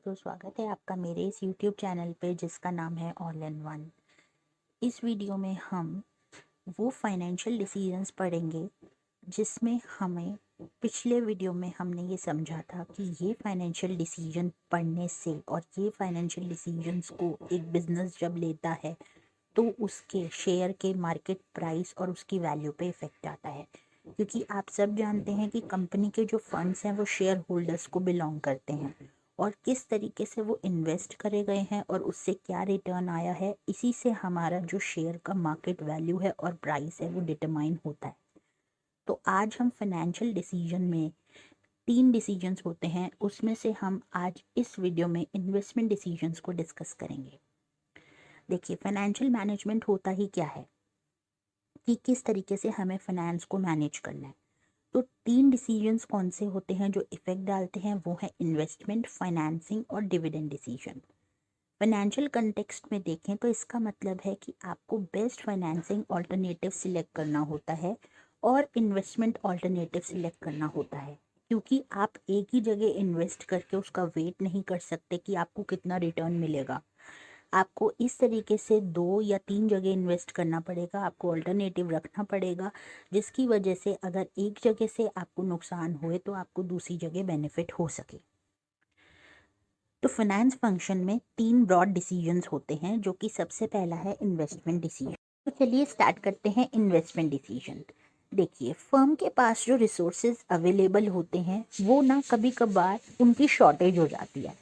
दोस्तों, स्वागत है आपका मेरे इस YouTube चैनल पे जिसका नाम है ऑल इन वन। इस वीडियो में हम वो फाइनेंशियल डिसीजंस पढ़ेंगे जिसमें हमें पिछले वीडियो में हमने ये समझा था कि ये फाइनेंशियल डिसीजन पढ़ने से और ये फाइनेंशियल डिसीजंस को एक बिजनेस जब लेता है तो उसके शेयर के मार्केट प्राइस और उसकी वैल्यू पे इफेक्ट आता है। क्योंकि आप सब जानते हैं कि कंपनी के जो फंड्स हैं वो शेयर होल्डर्स को बिलोंग करते हैं और किस तरीके से वो इन्वेस्ट करे गए हैं और उससे क्या रिटर्न आया है, इसी से हमारा जो शेयर का मार्केट वैल्यू है और प्राइस है वो डिटरमाइन होता है। तो आज हम फाइनेंशियल डिसीजन में 3 डिसीजंस होते हैं, उसमें से हम आज इस वीडियो में इन्वेस्टमेंट डिसीजंस को डिस्कस करेंगे। देखिए, फाइनेंशियल मैनेजमेंट होता ही क्या है कि किस तरीके से हमें फाइनेंस को मैनेज करना है। तो 3 डिसीजंस कौन से होते हैं जो इफेक्ट डालते हैं, वो है इन्वेस्टमेंट, फाइनेंसिंग और डिविडेंड डिसीजन। फाइनेंशियल कंटेक्स्ट में देखें तो इसका मतलब है कि आपको बेस्ट फाइनेंसिंग ऑल्टरनेटिव सिलेक्ट करना होता है और इन्वेस्टमेंट ऑल्टरनेटिव सिलेक्ट करना होता है, क्योंकि आप एक ही जगह इन्वेस्ट करके उसका वेट नहीं कर सकते कि आपको कितना रिटर्न मिलेगा। आपको इस तरीके से 2 या 3 जगह इन्वेस्ट करना पड़ेगा, आपको अल्टरनेटिव रखना पड़ेगा, जिसकी वजह से अगर एक जगह से आपको नुकसान हुए तो आपको दूसरी जगह बेनिफिट हो सके। तो फाइनेंस फंक्शन में 3 ब्रॉड डिसीजंस होते हैं, जो कि सबसे पहला है इन्वेस्टमेंट डिसीजन। तो चलिए स्टार्ट करते हैं इन्वेस्टमेंट डिसीजन। देखिए, फर्म के पास जो रिसोर्सेज अवेलेबल होते हैं वो ना कभी कभार उनकी शॉर्टेज हो जाती है,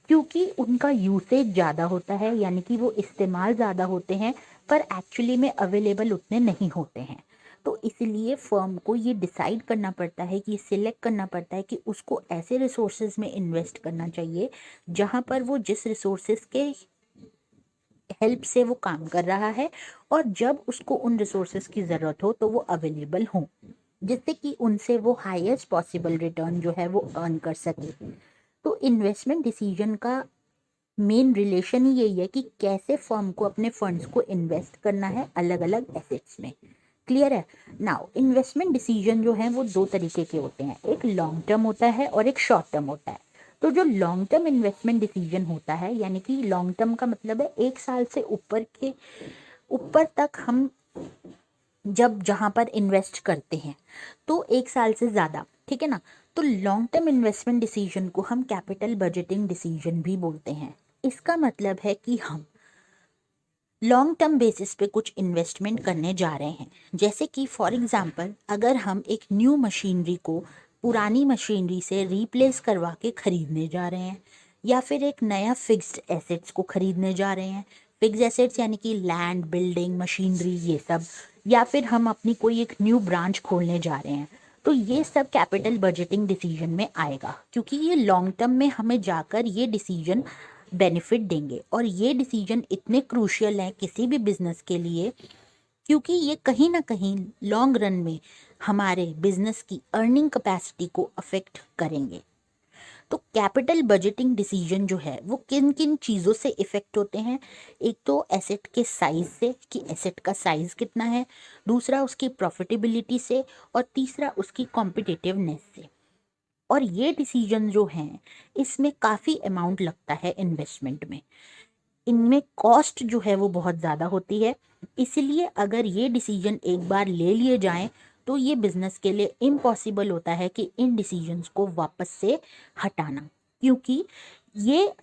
क्योंकि उनका यूसेज ज़्यादा होता है, यानी कि वो इस्तेमाल ज़्यादा होते हैं पर एक्चुअली में अवेलेबल उतने नहीं होते हैं। तो इसलिए फर्म को ये डिसाइड करना पड़ता है कि सिलेक्ट करना पड़ता है कि उसको ऐसे रिसोर्सेज में इन्वेस्ट करना चाहिए जहाँ पर वो जिस रिसोर्सेज के हेल्प से वो काम कर रहा है और जब उसको उन रिसोर्सेज की ज़रूरत हो तो वो अवेलेबल हो, जिससे कि उनसे वो हाईएस्ट पॉसिबल रिटर्न जो है वो अर्न कर सके। तो इन्वेस्टमेंट डिसीजन का मेन रिलेशन ही यही है कि कैसे फर्म को अपने फंड्स को इन्वेस्ट करना है अलग अलग एसेट्स में। क्लियर है? नाउ इन्वेस्टमेंट डिसीजन जो है वो 2 तरीके के होते हैं, एक लॉन्ग टर्म होता है और एक शॉर्ट टर्म होता है। तो जो लॉन्ग टर्म इन्वेस्टमेंट डिसीजन होता है, यानी कि लॉन्ग टर्म का मतलब है 1 साल से ऊपर तक हम जब जहाँ पर इन्वेस्ट करते हैं, तो 1 साल से ज़्यादा, ठीक है ना। तो लॉन्ग टर्म इन्वेस्टमेंट डिसीजन को हम कैपिटल बजटिंग डिसीजन भी बोलते हैं। इसका मतलब है कि हम लॉन्ग टर्म बेसिस पे कुछ इन्वेस्टमेंट करने जा रहे हैं। जैसे कि फॉर एग्जांपल, अगर हम एक न्यू मशीनरी को पुरानी मशीनरी से रिप्लेस करवा के खरीदने जा रहे हैं, या फिर एक नया फिक्स्ड एसेट्स को खरीदने जा रहे हैं। फिक्स्ड एसेट्स यानी कि लैंड, बिल्डिंग, मशीनरी, ये सब, या फिर हम अपनी कोई एक न्यू ब्रांच खोलने जा रहे हैं। तो ये सब कैपिटल बजटिंग डिसीजन में आएगा, क्योंकि ये लॉन्ग टर्म में हमें जाकर ये डिसीजन बेनिफिट देंगे और ये डिसीजन इतने क्रूशियल हैं किसी भी बिजनेस के लिए, क्योंकि ये कहीं ना कहीं लॉन्ग रन में हमारे बिजनेस की अर्निंग कैपेसिटी को अफेक्ट करेंगे। तो कैपिटल बजटिंग डिसीजन जो है वो किन किन चीज़ों से इफेक्ट होते हैं? एक तो एसेट के साइज से, कि एसेट का साइज कितना है, दूसरा उसकी प्रॉफिटेबिलिटी से, और तीसरा उसकी कॉम्पिटिटिवनेस से। और ये डिसीजन जो हैं, इसमें काफ़ी अमाउंट लगता है इन्वेस्टमेंट में, इनमें कॉस्ट जो है वो बहुत ज़्यादा होती है। इसलिए अगर ये डिसीजन एक बार ले लिए जाएं तो ये बिजनेस के लिए इम्पॉसिबल होता है कि इन डिसीजंस को वापस से हटाना, क्योंकि ये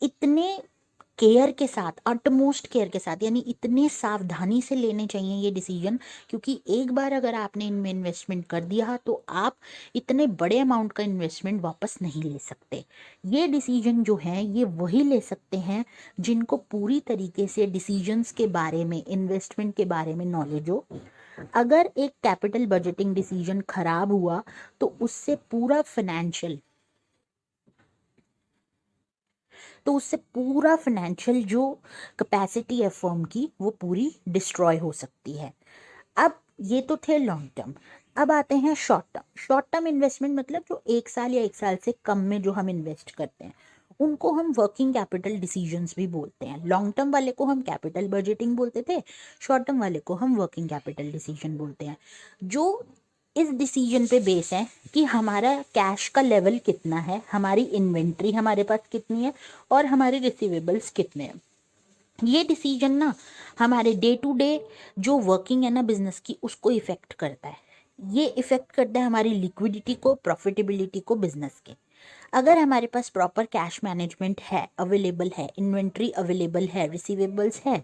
इतने केयर के साथ, अटमोस्ट केयर के साथ, यानी इतने सावधानी से लेने चाहिए ये डिसीजन, क्योंकि एक बार अगर आपने इनमें इन्वेस्टमेंट कर दिया तो आप इतने बड़े अमाउंट का इन्वेस्टमेंट वापस नहीं ले सकते। ये डिसीजन जो है ये वही ले सकते हैं जिनको पूरी तरीके से डिसीजंस के बारे में, इन्वेस्टमेंट के बारे में नॉलेज हो। अगर एक कैपिटल बजटिंग डिसीजन खराब हुआ तो उससे पूरा फाइनेंशियल जो कैपेसिटी है फर्म की वो पूरी डिस्ट्रॉय हो सकती है। अब ये तो थे लॉन्ग टर्म। अब आते हैं short term. Short term investment मतलब जो 1 साल या 1 साल से कम में जो हम इन्वेस्ट करते हैं उनको हम वर्किंग कैपिटल डिसीजंस भी बोलते हैं। लॉन्ग टर्म वाले को हम कैपिटल बजटिंग बोलते थे, शॉर्ट टर्म वाले को हम वर्किंग कैपिटल डिसीजन बोलते हैं। जो इस डिसीजन पे बेस है कि हमारा कैश का लेवल कितना है, हमारी इन्वेंट्री हमारे पास कितनी है और हमारे रिसीवेबल्स कितने हैं। ये डिसीजन ना हमारे डे टू डे जो वर्किंग है ना बिजनेस की, उसको इफेक्ट करता है। ये इफेक्ट करता है हमारी लिक्विडिटी को, प्रॉफिटेबिलिटी को बिजनेस के। अगर हमारे पास प्रॉपर कैश मैनेजमेंट है, अवेलेबल है, इन्वेंट्री अवेलेबल है, रिसीवेबल्स है,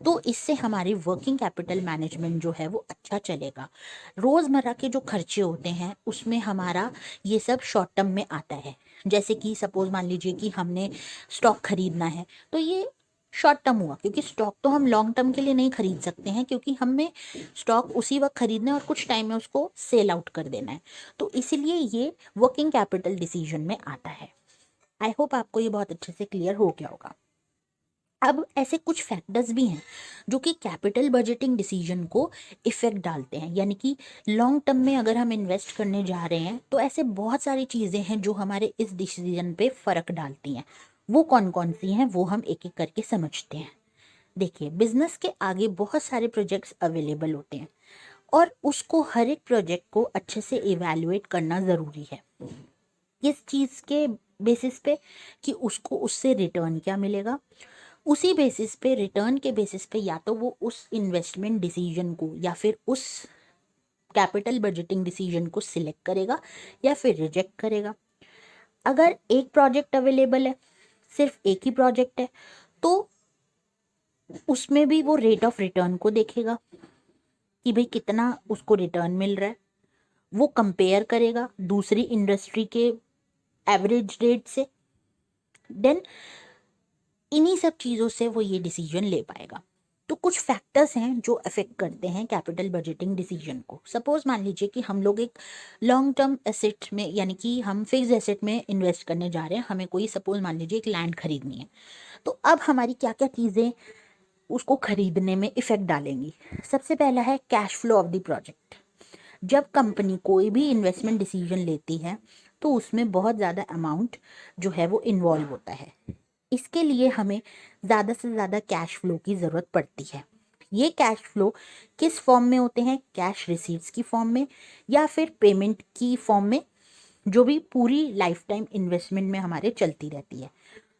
तो इससे हमारी वर्किंग कैपिटल मैनेजमेंट जो है वो अच्छा चलेगा। रोज़मर्रा के जो खर्चे होते हैं उसमें हमारा ये सब शॉर्ट टर्म में आता है। जैसे कि सपोज मान लीजिए कि हमने स्टॉक खरीदना है, तो ये शॉर्ट टर्म हुआ, क्योंकि स्टॉक तो हम लॉन्ग टर्म के लिए नहीं खरीद सकते हैं, क्योंकि हमें स्टॉक उसी वक्त खरीदना है और कुछ टाइम में उसको सेल आउट कर देना है। तो इसीलिए ये वर्किंग कैपिटल डिसीजन में आता है। आई होप आपको ये बहुत अच्छे से क्लियर हो गया होगा। अब ऐसे कुछ फैक्टर्स भी हैं जो कि कैपिटल बजटिंग डिसीजन को इफेक्ट डालते हैं, यानी कि लॉन्ग टर्म में अगर हम इन्वेस्ट करने जा रहे हैं तो ऐसे बहुत सारी चीज़ें हैं जो हमारे इस डिसीजन पे फ़र्क डालती हैं। वो कौन कौन सी हैं वो हम एक एक करके समझते हैं। देखिए, बिजनेस के आगे बहुत सारे प्रोजेक्ट्स अवेलेबल होते हैं और उसको हर एक प्रोजेक्ट को अच्छे से इवैल्यूएट करना ज़रूरी है। किस चीज़ के बेसिस पे कि उसको उससे रिटर्न क्या मिलेगा, उसी बेसिस पे, रिटर्न के बेसिस पे या तो वो उस इन्वेस्टमेंट डिसीजन को या फिर उस कैपिटल बजटिंग डिसीजन को सिलेक्ट करेगा या फिर रिजेक्ट करेगा। अगर एक प्रोजेक्ट अवेलेबल है, सिर्फ एक ही प्रोजेक्ट है, तो उसमें भी वो रेट ऑफ रिटर्न को देखेगा कि भाई कितना उसको रिटर्न मिल रहा है। वो कंपेयर करेगा दूसरी इंडस्ट्री के एवरेज रेट से। देन इन्हीं सब चीज़ों से वो ये डिसीजन ले पाएगा। तो कुछ फैक्टर्स हैं जो अफेक्ट करते हैं कैपिटल बजटिंग डिसीजन को। सपोज मान लीजिए कि हम लोग एक लॉन्ग टर्म एसेट में, यानी कि हम फिक्स एसेट में इन्वेस्ट करने जा रहे हैं। हमें कोई सपोज मान लीजिए एक लैंड खरीदनी है, तो अब हमारी क्या क्या चीज़ें उसको खरीदने में इफेक्ट डालेंगी। सबसे पहला है cash flow of the project. जब कंपनी कोई भी इन्वेस्टमेंट डिसीजन लेती है तो उसमें बहुत ज़्यादा अमाउंट जो है वो इन्वॉल्व होता है। इसके लिए हमें ज़्यादा से ज़्यादा कैश फ्लो की ज़रूरत पड़ती है। ये कैश फ्लो किस फॉर्म में होते हैं, कैश रिसीट्स की फॉर्म में या फिर पेमेंट की फॉर्म में, जो भी पूरी लाइफ टाइम इन्वेस्टमेंट में हमारे चलती रहती है।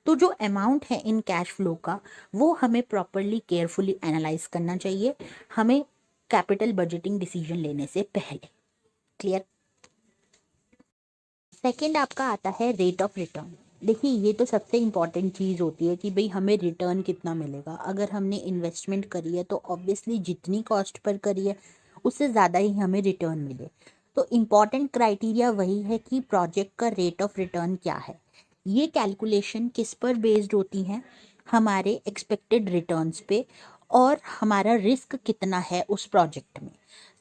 तो जो अमाउंट है इन कैश फ्लो का, वो हमें प्रॉपरली केयरफुली एनालाइज करना चाहिए हमें कैपिटल बजटिंग डिसीजन लेने से पहले। क्लियर। सेकंड आपका आता है रेट ऑफ रिटर्न। देखिए, ये तो सबसे इम्पॉर्टेंट चीज़ होती है कि भाई हमें रिटर्न कितना मिलेगा। अगर हमने इन्वेस्टमेंट करी है तो ऑब्वियसली जितनी कॉस्ट पर करी है उससे ज़्यादा ही हमें रिटर्न मिले। तो इम्पॉर्टेंट क्राइटेरिया वही है कि प्रोजेक्ट का रेट ऑफ रिटर्न क्या है। ये कैलकुलेशन किस पर बेस्ड होती हैं, हमारे एक्सपेक्टेड रिटर्न्स पे और हमारा रिस्क कितना है उस प्रोजेक्ट में।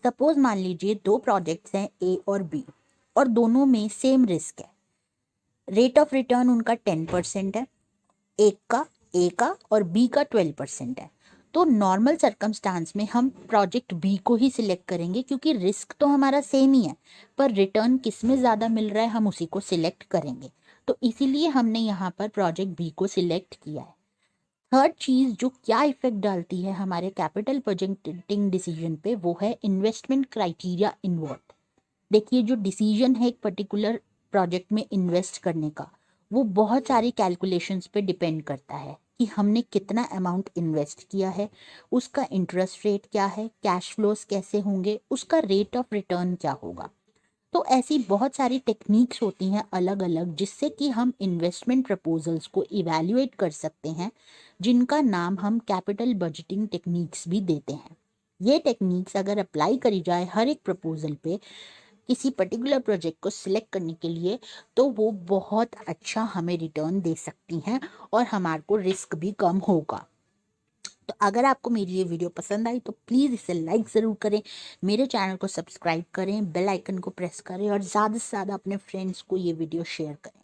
सपोज मान लीजिए दो प्रोजेक्ट्स हैं ए और बी और दोनों में सेम रिस्क है। रेट ऑफ रिटर्न उनका 10% है, ए का और बी का 12% है। तो नॉर्मल सर्कमस्टांस में हम प्रोजेक्ट बी को ही सिलेक्ट करेंगे, क्योंकि रिस्क तो हमारा सेम ही है, पर रिटर्न किस में ज़्यादा मिल रहा है हम उसी को सिलेक्ट करेंगे। तो इसीलिए हमने यहाँ पर प्रोजेक्ट बी को सिलेक्ट किया है। थर्ड चीज़ जो क्या इफेक्ट डालती है हमारे कैपिटल बजटिंग डिसीजन पे, वो है इन्वेस्टमेंट क्राइटेरिया इन्वॉल्व। देखिए, जो डिसीजन है एक पर्टिकुलर प्रोजेक्ट में इन्वेस्ट करने का, वो बहुत सारी कैलकुलेशंस पे डिपेंड करता है कि हमने कितना अमाउंट इन्वेस्ट किया है, उसका इंटरेस्ट रेट क्या है, कैश फ्लोस कैसे होंगे, उसका रेट ऑफ रिटर्न क्या होगा। तो ऐसी बहुत सारी टेक्निक्स होती हैं अलग अलग, जिससे कि हम इन्वेस्टमेंट प्रपोजल्स को इवैल्यूएट कर सकते हैं, जिनका नाम हम कैपिटल बजटिंग टेक्निक्स भी देते हैं। ये टेक्निक्स अगर अप्लाई करी जाए हर एक प्रपोजल पे किसी पर्टिकुलर प्रोजेक्ट को सिलेक्ट करने के लिए, तो वो बहुत अच्छा हमें रिटर्न दे सकती हैं और हमारे को रिस्क भी कम होगा। तो अगर आपको मेरी ये वीडियो पसंद आई तो प्लीज़ इसे लाइक ज़रूर करें, मेरे चैनल को सब्सक्राइब करें, बेल आइकन को प्रेस करें और ज़्यादा से ज़्यादा अपने फ्रेंड्स को ये वीडियो शेयर करें।